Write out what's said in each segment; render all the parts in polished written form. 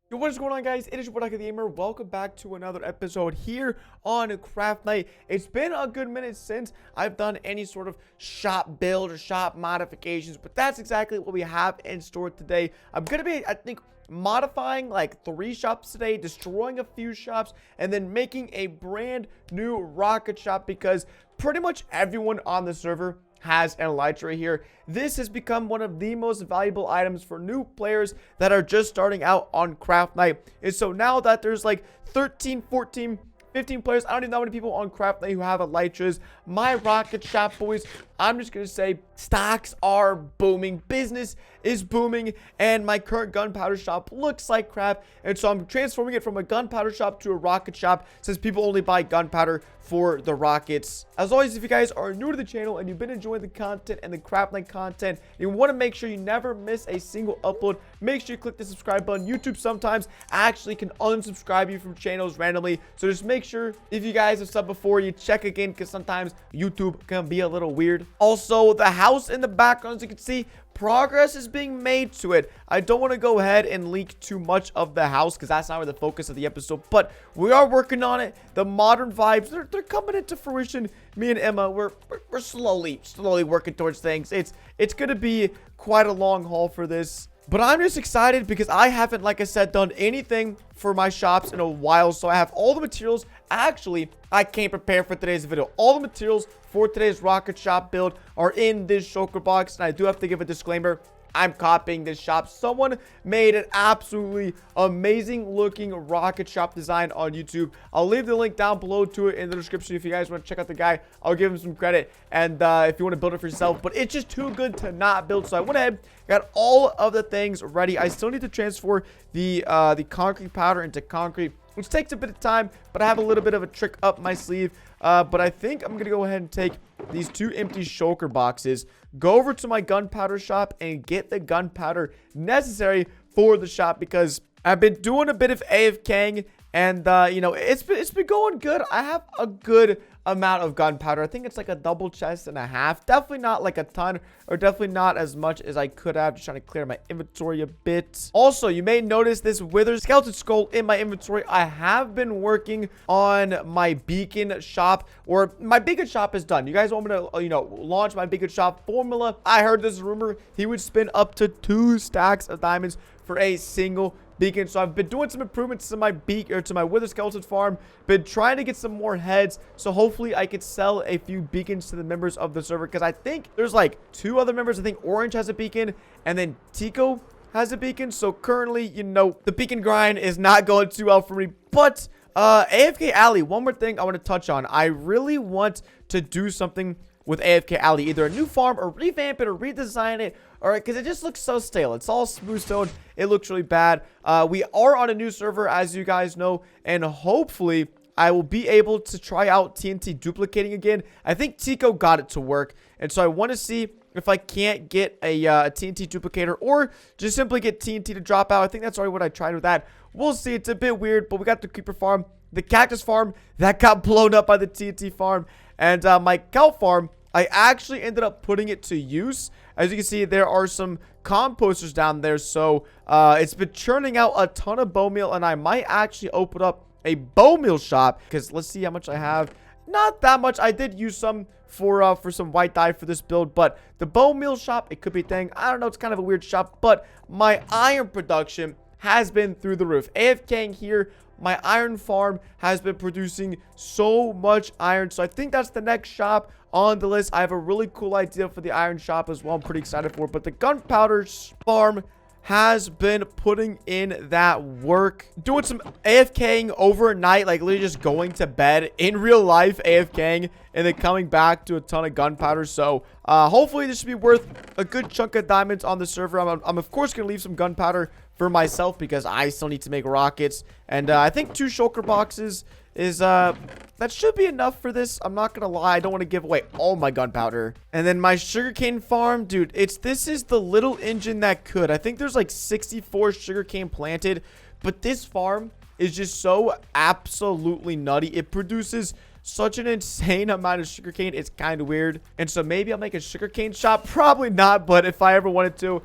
Yo, what is going on, guys? It is your Ducky the Gamer. Welcome back to another episode here on Craftnite. It's been a good minute since I've done any sort of shop build or shop modifications, but that's exactly what we have in store today. I'm gonna be, I think, modifying like 3 shops today, destroying a few shops, and then making a brand new rocket shop because pretty much everyone on the server has an elytra here. This has become one of the most valuable items for new players that are just starting out on Craftnite. And so now that there's like 13, 14, 15 players, I don't even know how many people on Craftnite who have elytras. My rocket shop, boys, I'm just gonna say stocks are booming, business is booming, and my current gunpowder shop looks like crap. And so I'm transforming it from a gunpowder shop to a rocket shop, since people only buy gunpowder for the rockets. As always, if you guys are new to the channel and you've been enjoying the content and the Craftnite content, and you want to make sure you never miss a single upload, make sure you click the subscribe button. YouTube sometimes actually can unsubscribe you from channels randomly, so just make sure if you guys have subbed before, you check again, because sometimes YouTube can be a little weird. Also, the house in the background, as you can see, progress is being made to it. I don't want to go ahead and leak too much of the house because that's not where the focus of the episode, but we are working on it. The modern vibes, they're coming into fruition. Me and Emma, we're slowly working towards things. It's gonna be quite a long haul for this, but I'm just excited because I haven't, like I said, done anything for my shops in a while. So I have all the materials. Actually, I came prepared for today's video. All the materials for today's rocket shop build are in this shulker box. And I do have to give a disclaimer. I'm copying this shop. Someone made an absolutely amazing looking rocket shop design on YouTube. I'll leave the link down below to it in the description if you guys want to check out the guy. I'll give him some credit, and if you want to build it for yourself, but it's just too good to not build. So I went ahead, got all of the things ready. I still need to transfer the concrete powder into concrete, which takes a bit of time, but I have a little bit of a trick up my sleeve. But I think I'm gonna go ahead and take these 2 empty shulker boxes, go over to my gunpowder shop, and get the gunpowder necessary for the shop, because I've been doing a bit of AFKing, and you know, it's been going good. I have a good amount of gunpowder. I think it's like a double chest and a half. Definitely not like a ton, or definitely not as much as I could have. Just trying to clear my inventory a bit. Also, you may notice this withered skeleton skull in my inventory. I have been working on my beacon shop, or my beacon shop is done. You guys want me to, you know, launch my beacon shop formula? I heard this rumor he would spend up to 2 stacks of diamonds for a single beacon. So I've been doing some improvements to my to my wither skeleton farm. Been trying to get some more heads, so hopefully I could sell a few beacons to the members of the server, because I think there's like 2 other members. I think Orange has a beacon, and then Tico has a beacon. So currently, you know, the beacon grind is not going too well for me. But AFK Alley, one more thing I want to touch on. I really want to do something with AFK Alley, either a new farm, or revamp it, or redesign it, or because it just looks so stale. It's all smooth stone. It looks really bad. We are on a new server, as you guys know, and hopefully I will be able to try out TNT duplicating again. I think Tico got it to work, and so I want to see if I can't get a TNT duplicator, or just simply get TNT to drop out. I think that's already what I tried with that. We'll see. It's a bit weird, but we got the creeper farm, the cactus farm that got blown up by the TNT farm, and my cow farm, I actually ended up putting it to use. As you can see, there are some composters down there, so it's been churning out a ton of bone meal, and I might actually open up a bone meal shop, because let's see how much I have. Not that much. I did use some for some white dye for this build, but the bone meal shop, it could be a thing. I don't know, it's kind of a weird shop, but my iron production has been through the roof. AFKing here, my iron farm has been producing so much iron, so I think that's the next shop on the list. I have a really cool idea for the iron shop as well. I'm pretty excited for it, but the gunpowder farm has been putting in that work, doing some AFKing overnight, like literally just going to bed in real life, AFKing, and then coming back to a ton of gunpowder. So hopefully this should be worth a good chunk of diamonds on the server. I'm of course gonna leave some gunpowder for myself, because I still need to make rockets, and I think 2 shulker boxes is that should be enough for this. I'm not gonna lie, I don't want to give away all my gunpowder. And then my sugarcane farm, dude, this is the little engine that could. I think there's like 64 sugarcane planted, but this farm is just so absolutely nutty. It produces such an insane amount of sugarcane. It's kind of weird. And so maybe I'll make a sugarcane shop. Probably not, but if I ever wanted to,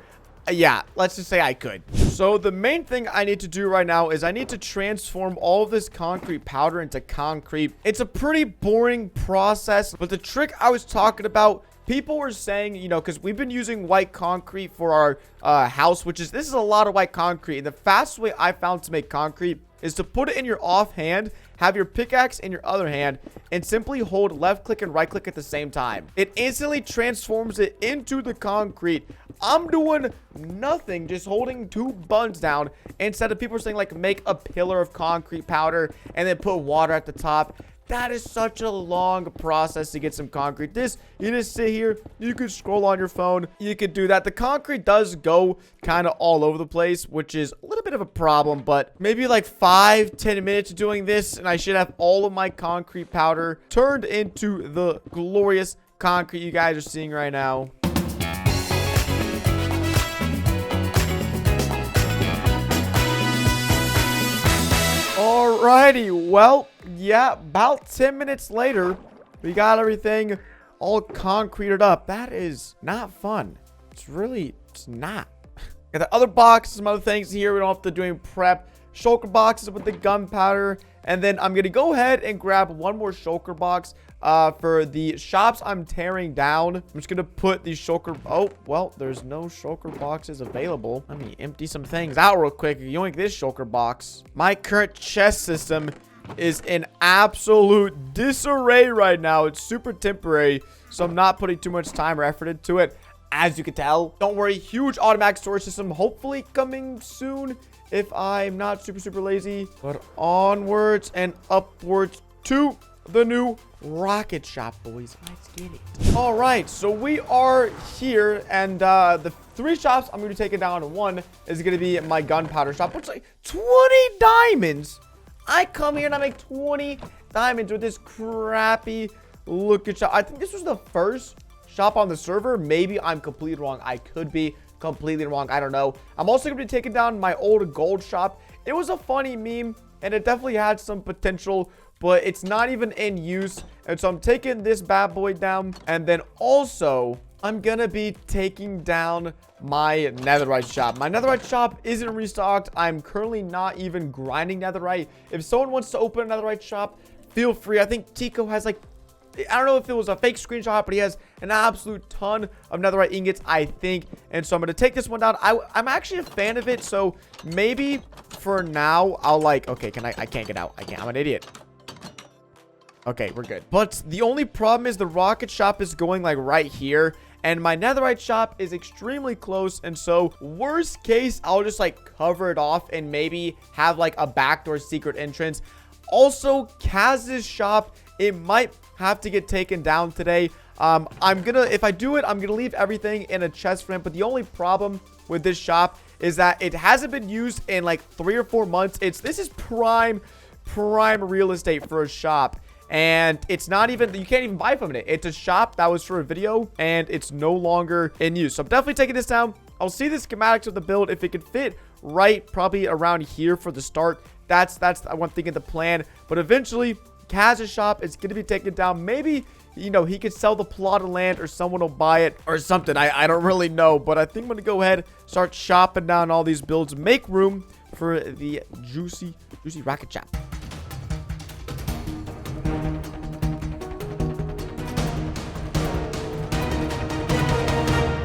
Yeah, let's just say I could. So the main thing I need to do right now is I need to transform all of this concrete powder into concrete. It's a pretty boring process, but the trick I was talking about, people were saying, you know, because we've been using white concrete for our house, this is a lot of white concrete. And the fastest way I found to make concrete is to put it in your offhand, have your pickaxe in your other hand, and simply hold left click and right click at the same time. It instantly transforms it into the concrete. I'm doing nothing, just holding 2 buttons down instead of people saying like make a pillar of concrete powder and then put water at the top. That is such a long process to get some concrete. This, you just sit here, you could scroll on your phone, you could do that. The concrete does go kind of all over the place, which is a little bit of a problem, but maybe like 5-10 minutes doing this, and I should have all of my concrete powder turned into the glorious concrete you guys are seeing right now. Alrighty, well, yeah, about 10 minutes later, we got everything all concreted up. That is not fun. It's not. Got the other boxes, some other things here. We don't have to do any prep. Shulker boxes with the gunpowder. And then I'm going to go ahead and grab one more shulker box for the shops I'm tearing down. I'm just going to put these shulker... Oh, well, there's no shulker boxes available. Let me empty some things out real quick. Yoink this shulker box. My current chest system is in absolute disarray right now. It's super temporary, so I'm not putting too much time or effort into it, as you can tell. Don't worry, huge automatic storage system hopefully coming soon if I'm not super lazy. But onwards and upwards to the new rocket shop, boys. Let's get it. All right, so we are here, and the 3 shops I'm going to be taking down. One is going to be my gunpowder shop, which is like 20 diamonds. I come here and I make 20 diamonds with this crappy looking shop. I think this was the first shop on the server. Maybe I'm completely wrong. I could be completely wrong. I don't know. I'm also going to be taking down my old gold shop. It was a funny meme, and it definitely had some potential, but it's not even in use. And so I'm taking this bad boy down. And then also, I'm going to be taking down my netherite shop. My netherite shop isn't restocked. I'm currently not even grinding netherite. If someone wants to open a netherite shop, feel free. I think Tico has like, I don't know if it was a fake screenshot, but he has an absolute ton of netherite ingots, I think. And so I'm going to take this one down. I'm actually a fan of it. So maybe for now, I'll like, okay, I can't get out. I can't. I'm an idiot. Okay, we're good. But the only problem is the rocket shop is going like right here. And my netherite shop is extremely close. And so worst case, I'll just like cover it off and maybe have like a backdoor secret entrance. Also, Kaz's shop, it might have to get taken down today. If I do it, I'm gonna leave everything in a chest for him. But the only problem with this shop is that it hasn't been used in like 3 or 4 months. This is prime real estate for a shop. And it's not even, you can't even buy from it. It's a shop that was for a video and it's no longer in use. So I'm definitely taking this down. I'll see the schematics of the build if it could fit right probably around here for the start. That's one thing in the plan. But eventually, Kaz's shop is going to be taken down. Maybe, you know, he could sell the plot of land or someone will buy it or something. I don't really know. But I think I'm going to go ahead, start chopping down all these builds, make room for the juicy rocket shop.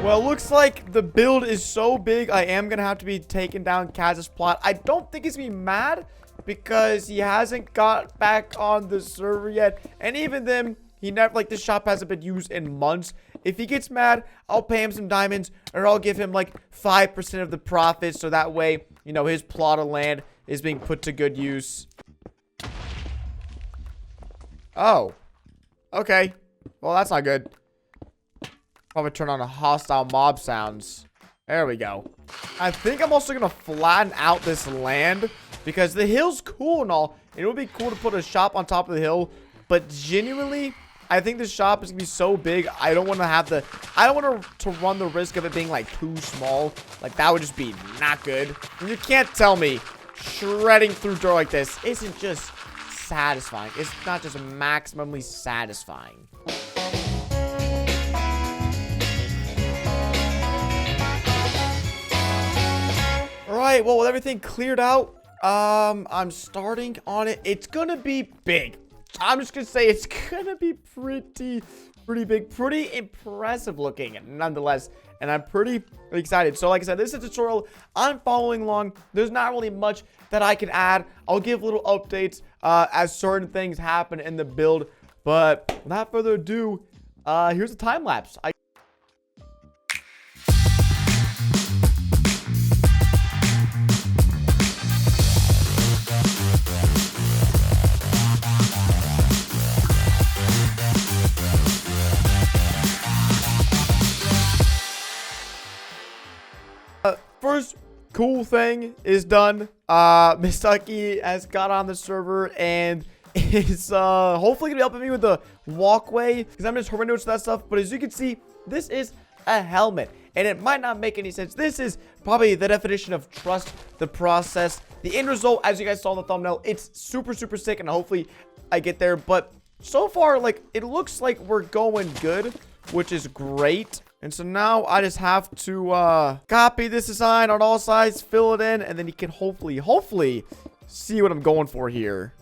Well, it looks like the build is so big, I am going to have to be taking down Kaz's plot. I don't think he's going to be mad because he hasn't got back on the server yet. And even then, he never, like, this shop hasn't been used in months. If he gets mad, I'll pay him some diamonds or I'll give him like 5% of the profits. So that way, you know, his plot of land is being put to good use. Oh, okay. Well, that's not good. Probably turn on a hostile mob sounds. There we go. I think I'm also going to flatten out this land because the hill's cool and all. It would be cool to put a shop on top of the hill. But genuinely, I think this shop is going to be so big. I don't want to run the risk of it being like too small. Like that would just be not good. And you can't tell me shredding through dirt like this isn't just satisfying. It's not just maximally satisfying. right, well, with everything cleared out, I'm starting on it. It's gonna be big. I'm just gonna say it's gonna be pretty big, pretty impressive looking nonetheless, and I'm pretty excited. So like I said, this is a tutorial. I'm following along. There's not really much that I can add. I'll give little updates as certain things happen in the build, but without further ado, here's a time lapse. First cool thing is done. Miss Ducky has got on the server and is hopefully gonna be helping me with the walkway because I'm just horrendous with that stuff. But as you can see, this is a helmet, and it might not make any sense. This is probably the definition of trust the process. The end result, as you guys saw in the thumbnail, it's super sick, and hopefully I get there. But so far, like, it looks like we're going good, which is great. And so now I just have to copy this design on all sides, fill it in, and then you can hopefully see what I'm going for here.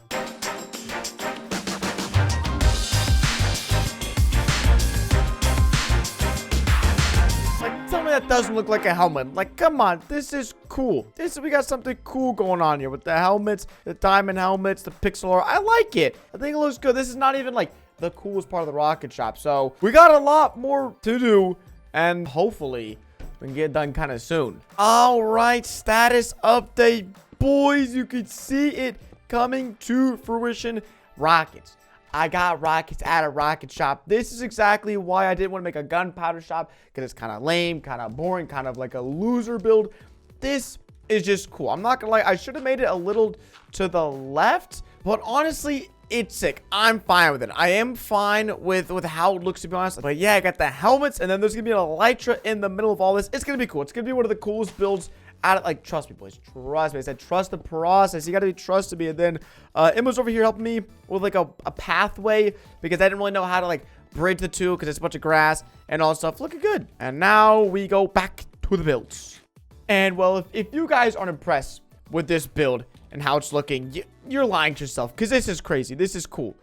Like, tell me that doesn't look like a helmet. Like, come on, this is cool. We got something cool going on here with the helmets, the diamond helmets, the pixel art. I like it. I think it looks good. This is not even like the coolest part of the rocket shop. So we got a lot more to do, and hopefully we can get done kind of soon. All right, status update, boys. You can see it coming to fruition. Rockets. I got rockets at a rocket shop. This is exactly why I didn't want to make a gunpowder shop, because it's kind of lame, kind of boring, kind of like a loser build. This is just cool. I'm not gonna lie, I should have made it a little to the left, but honestly, it's sick. I'm fine with it. I am fine with how it looks, to be honest. But yeah, I got the helmets, and then there's gonna be an elytra in the middle of all this. It's gonna be cool. It's gonna be one of the coolest builds out of, like, trust me, boys. Trust me. I said trust the process. You gotta be trusted me. And then Emma's over here helping me with like a pathway, because I didn't really know how to like bridge the two, because it's a bunch of grass and all stuff. Looking good. And now we go back to the builds. And well, if you guys aren't impressed with this build and how it's looking, you're lying to yourself, because this is crazy. This is cool.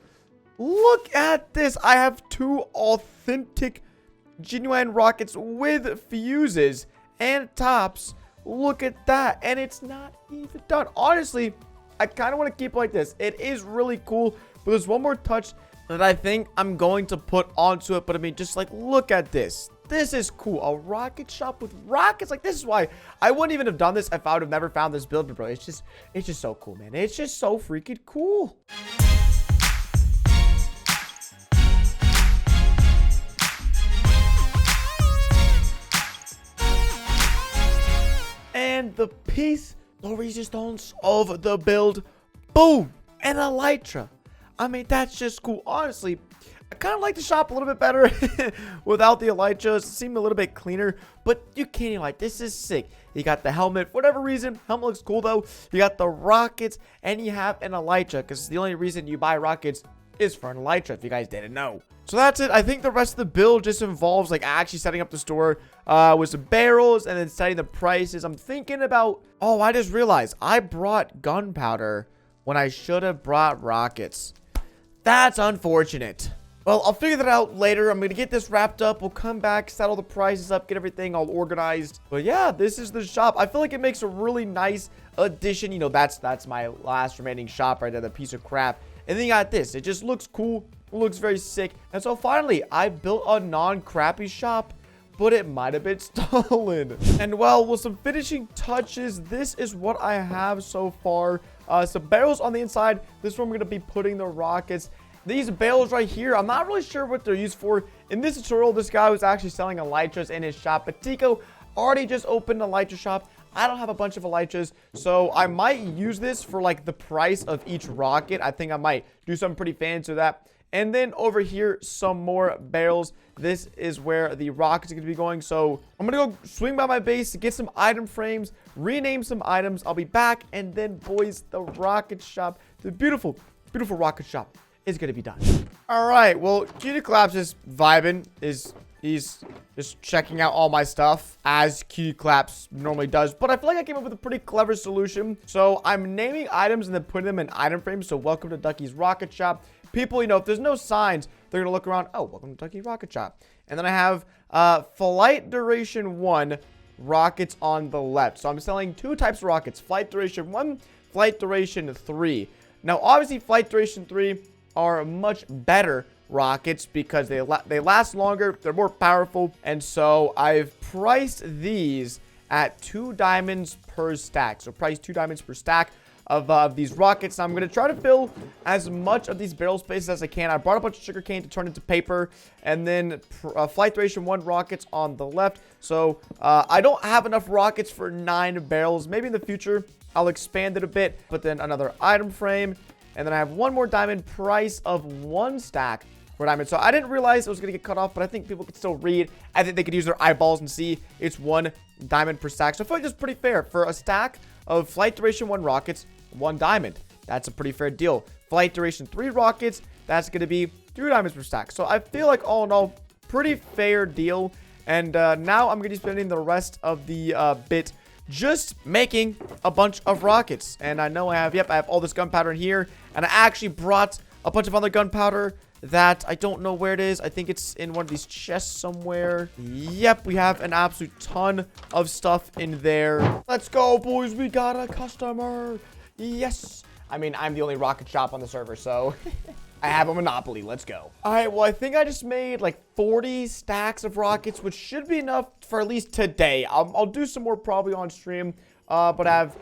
Look at this. I have two authentic genuine rockets with fuses and tops. Look at that. And it's not even done. Honestly, I kind of want to keep it like this. It is really cool, but there's one more touch that I think I'm going to put onto it. But I mean, just like, look at this. This is cool. A rocket shop with rockets. Like, this is why I wouldn't even have done this if I would have never found this build, bro. It's just so cool, man. It's just so freaking cool. And the piece, the resistance of the build, boom, an elytra. I mean, that's just cool. Honestly, I kind of like the shop a little bit better without the elytras. It seemed a little bit cleaner, but you can't even, like, this is sick. You got the helmet, for whatever reason. Helmet looks cool though. You got the rockets, and you have an elytra, because the only reason you buy rockets is for an elytra, if you guys didn't know. So that's it. I think the rest of the build just involves like actually setting up the store with some barrels, and then setting the prices. I'm thinking about, oh, I just realized I brought gunpowder when I should have brought rockets. That's unfortunate. Well, I'll figure that out later. I'm going to get this wrapped up. We'll come back, settle the prices up, get everything all organized. But yeah, this is the shop. I feel like it makes a really nice addition. You know, that's my last remaining shop right there, the piece of crap. And then you got this. It just looks cool. It looks very sick. And so finally, I built a non-crappy shop, but it might have been stolen. And well, with some finishing touches, this is what I have so far. Some barrels on the inside. This one, we're going to be putting the rockets. These barrels right here, I'm not really sure what they're used for. In this tutorial, this guy was actually selling elytras in his shop, but Tico already just opened an elytra shop. I don't have a bunch of elytras, so I might use this for like the price of each rocket. I think I might do something pretty fancy with that. And then over here, some more barrels. This is where the rockets are going to be going. So I'm going to go swing by my base, get some item frames, rename some items. I'll be back. And then, boys, the rocket shop, the beautiful, beautiful rocket shop is going to be done. All right. Well, Timelapse is vibing, is He's just checking out all my stuff, as Claps normally does. But I feel like I came up with a pretty clever solution. So I'm naming items and then putting them in item frames. So welcome to Ducky's Rocket Shop. People, you know, if there's no signs, they're going to look around. Oh, welcome to Ducky's Rocket Shop. And then I have flight duration 1 rockets on the left. So I'm selling 2 types of rockets. Flight duration 1, flight duration 3. Now, obviously, flight duration 3 are much better rockets because they last longer, they're more powerful, and so I've priced these at 2 diamonds per stack. So price 2 diamonds per stack of these rockets. Now I'm going to try to fill as much of these barrel spaces as I can. I brought a bunch of sugar cane to turn into paper, and then flight duration 1 rockets on the left. So I don't have enough rockets for 9 barrels. Maybe in the future I'll expand it a bit, but then another item frame, and then I have 1 more diamond, price of 1 stack for diamond. So I didn't realize it was going to get cut off, but I think people could still read. I think they could use their eyeballs and see it's 1 diamond per stack. So I feel like that's pretty fair. For a stack of flight duration 1 rockets, 1 diamond. That's a pretty fair deal. Flight duration 3 rockets, that's going to be 2 diamonds per stack. So I feel like all in all, pretty fair deal. And now I'm going to be spending the rest of the bit just making a bunch of rockets. And I know I have all this gunpowder in here. And I actually brought a bunch of other gunpowder that I don't know where it is. I think it's in one of these chests somewhere. Yep, we have an absolute ton of stuff in there. Let's go, boys. We got a customer. Yes. I mean, I'm the only rocket shop on the server, so I have a monopoly. Let's go. All right, well, I think I just made like 40 stacks of rockets, which should be enough for at least today. I'll do some more probably on stream, but I have,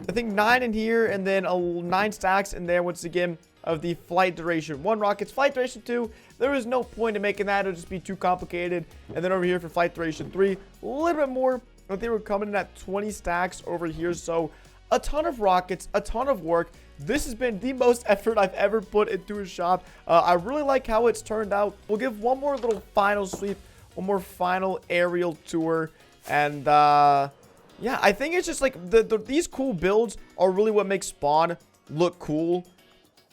I think, 9 in here, and then 9 stacks in there once again of the flight duration 1 rockets. Flight duration 2, there is no point in making that. It'll just be too complicated. And then over here for flight duration 3, a little bit more. I think we're coming in at 20 stacks over here. So a ton of rockets, a ton of work. This has been the most effort I've ever put into a shop. I really like how it's turned out. We'll give one more little final sweep, one more final aerial tour. And yeah, I think it's just like these cool builds are really what makes Spawn look cool.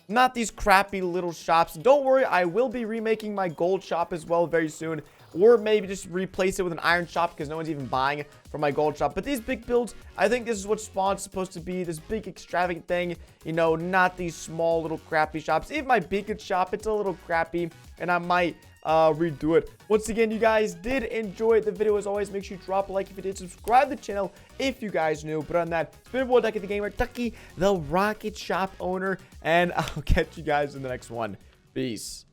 Not these crappy little shops. Don't worry, I will be remaking my gold shop as well very soon. Or maybe just replace it with an iron shop because no one's even buying from my gold shop. But these big builds, I think this is what Spawn's supposed to be. This big extravagant thing. You know, not these small little crappy shops. Even my beacon shop, it's a little crappy. And I might redo it. Once again, you guys did enjoy the video. As always, make sure you drop a like if you did. Subscribe to the channel if you guys knew. But on that, it's been Ducky the Gamer, Ducky the Rocket Shop owner. And I'll catch you guys in the next one. Peace.